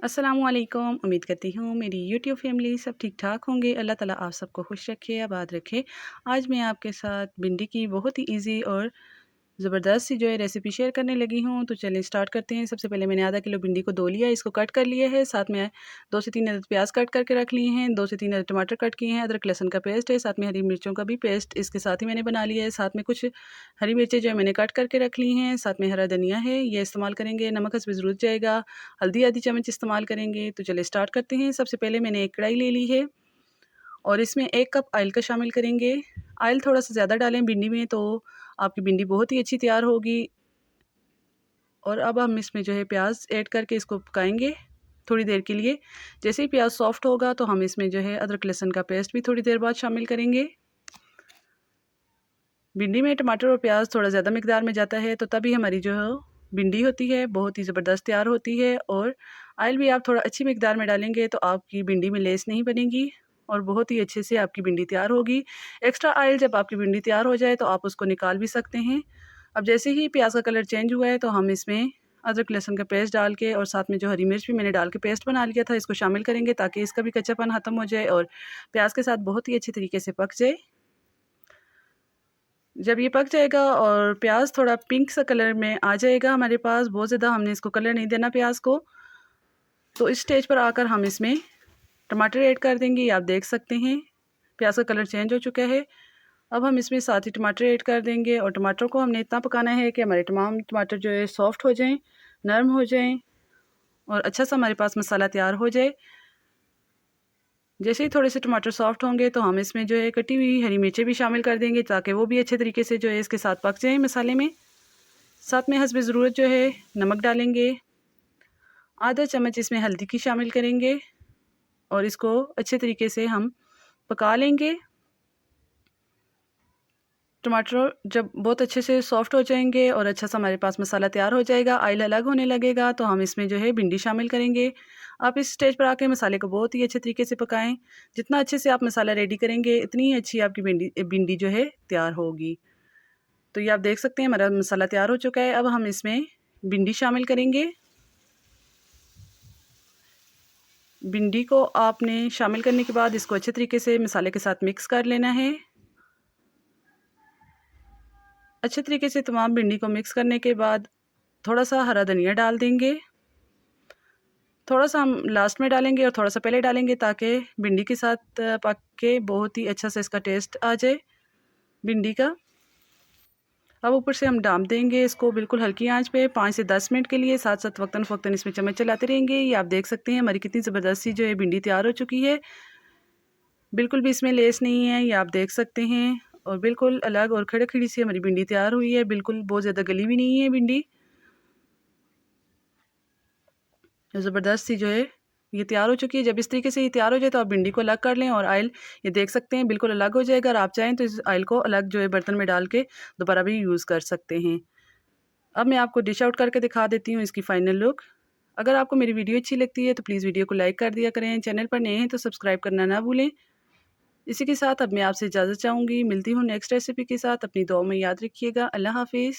अस्सलामुअलैकुम। उम्मीद करती हूँ मेरी यूट्यूब फैमिली सब ठीक ठाक होंगे। अल्लाह ताला आप सबको खुश रखे, आबाद रखे। आज मैं आपके साथ भिंडी की बहुत ही इजी और ज़बरदस्त सी जो है रेसिपी शेयर करने लगी हूँ। तो चलिए स्टार्ट करते हैं। सबसे पहले मैंने आधा किलो भिंडी को धो लिया, इसको कट कर लिया है। साथ में 2 से 3 अदद प्याज कट करके रख लिए हैं, 2 से 3 अदद टमाटर कट किए हैं, अदरक लहसुन का पेस्ट है, साथ में हरी मिर्चों का भी पेस्ट इसके साथ ही मैंने बना लिया है। साथ में कुछ हरी मिर्चें जो है मैंने कट करके रख ली हैं, साथ में हरा धनिया है, ये इस्तेमाल करेंगे। नमक हस्ब ज़रूरत जाएगा, हल्दी आधी चम्मच इस्तेमाल करेंगे। तो चलिए स्टार्ट करते हैं। सबसे पहले मैंने एक कढ़ाई ले ली है और इसमें 1 कप ऑयल का शामिल करेंगे। ऑयल थोड़ा सा ज़्यादा डालें भिंडी में, तो आपकी भिंडी बहुत ही अच्छी तैयार होगी। और अब हम इसमें जो है प्याज ऐड करके इसको पकाएंगे थोड़ी देर के लिए। जैसे ही प्याज सॉफ्ट होगा तो हम इसमें जो है अदरक लहसुन का पेस्ट भी थोड़ी देर बाद शामिल करेंगे। भिंडी में टमाटर और प्याज थोड़ा ज़्यादा मिकदार में जाता है, तो तभी हमारी जो है भिंडी होती है बहुत ही ज़बरदस्त तैयार होती है। और ऑयल भी आप थोड़ा अच्छी मिकदार में डालेंगे तो आपकी भिंडी में लेस नहीं बनेगी और बहुत ही अच्छे से आपकी भिंडी तैयार होगी। एक्स्ट्रा ऑयल जब आपकी भिंडी तैयार हो जाए तो आप उसको निकाल भी सकते हैं। अब जैसे ही प्याज का कलर चेंज हुआ है तो हम इसमें अदरक लहसुन का पेस्ट डाल के और साथ में जो हरी मिर्च भी मैंने डाल के पेस्ट बना लिया था इसको शामिल करेंगे, ताकि इसका भी कच्चापन ख़त्म हो जाए और प्याज के साथ बहुत ही अच्छे तरीके से पक जाए। जब ये पक जाएगा और प्याज थोड़ा पिंक सा कलर में आ जाएगा हमारे पास, बहुत ज़्यादा हमने इसको कलर नहीं देना प्याज को, तो इस स्टेज पर आकर हम इसमें टमाटर ऐड कर देंगे। ये आप देख सकते हैं प्याज का कलर चेंज हो चुका है। अब हम इसमें साथ ही टमाटर ऐड कर देंगे और टमाटर को हमने इतना पकाना है कि हमारे तमाम टमाटर जो है सॉफ्ट हो जाएं, नरम हो जाएं और अच्छा सा हमारे पास मसाला तैयार हो जाए। जैसे ही थोड़े से टमाटर सॉफ्ट होंगे तो हम इसमें जो है कटी हुई हरी मिर्चें भी शामिल कर देंगे, ताकि वो भी अच्छे तरीके से जो है इसके साथ पक जाएं मसाले में। साथ में हस्ब ज़रूरत जो है नमक डालेंगे, आधा चम्मच इसमें हल्दी की शामिल करेंगे और इसको अच्छे तरीके से हम पका लेंगे। टमाटर जब बहुत अच्छे से सॉफ्ट हो जाएंगे और अच्छा सा हमारे पास मसाला तैयार हो जाएगा, ऑयल अलग होने लगेगा, तो हम इसमें जो है भिंडी शामिल करेंगे। आप इस स्टेज पर आके मसाले को बहुत ही अच्छे तरीके से पकाएं। जितना अच्छे से आप मसाला रेडी करेंगे इतनी ही अच्छी आपकी भिंडी जो है तैयार होगी। तो ये आप देख सकते हैं हमारा मसाला तैयार हो चुका है। अब हम इसमें भिंडी शामिल करेंगे। भिंडी को आपने शामिल करने के बाद इसको अच्छे तरीके से मसाले के साथ मिक्स कर लेना है। अच्छे तरीके से तमाम भिंडी को मिक्स करने के बाद थोड़ा सा हरा धनिया डाल देंगे। थोड़ा सा हम लास्ट में डालेंगे और थोड़ा सा पहले डालेंगे, ताकि भिंडी के साथ पक के बहुत ही अच्छा सा इसका टेस्ट आ जाए भिंडी का। अब ऊपर से हम डाल देंगे इसको बिल्कुल हल्की आंच पे 5 से 10 मिनट के लिए। साथ साथ वक्तन फ़वक्तन इसमें चम्मच चलाते रहेंगे। ये आप देख सकते हैं हमारी कितनी ज़बरदस्त सी जो है भिंडी तैयार हो चुकी है। बिल्कुल भी इसमें लेस नहीं है, ये आप देख सकते हैं। और बिल्कुल अलग और खड़ी खड़ी सी हमारी भिंडी तैयार हुई है, बिल्कुल बहुत ज़्यादा गली भी नहीं है भिंडी। ज़बरदस्त सी जो है ये तैयार हो चुकी है। जब इस तरीके से ये तैयार हो जाए तो आप भिंडी को अलग कर लें और ऑयल ये देख सकते हैं बिल्कुल अलग हो जाएगा। और आप चाहें तो इस ऑयल को अलग जो है बर्तन में डाल के दोबारा भी यूज़ कर सकते हैं। अब मैं आपको डिश आउट करके दिखा देती हूँ इसकी फ़ाइनल लुक। अगर आपको मेरी वीडियो अच्छी लगती है तो प्लीज़ वीडियो को लाइक कर दिया करें। चैनल पर नए हैं तो सब्सक्राइब करना ना भूलें। इसी के साथ अब मैं आपसे इजाज़त चाहूँगी। मिलती हूँ नेक्स्ट रेसिपी के साथ। अपनी दुआ में याद रखिएगा। अल्लाह हाफ़िज़।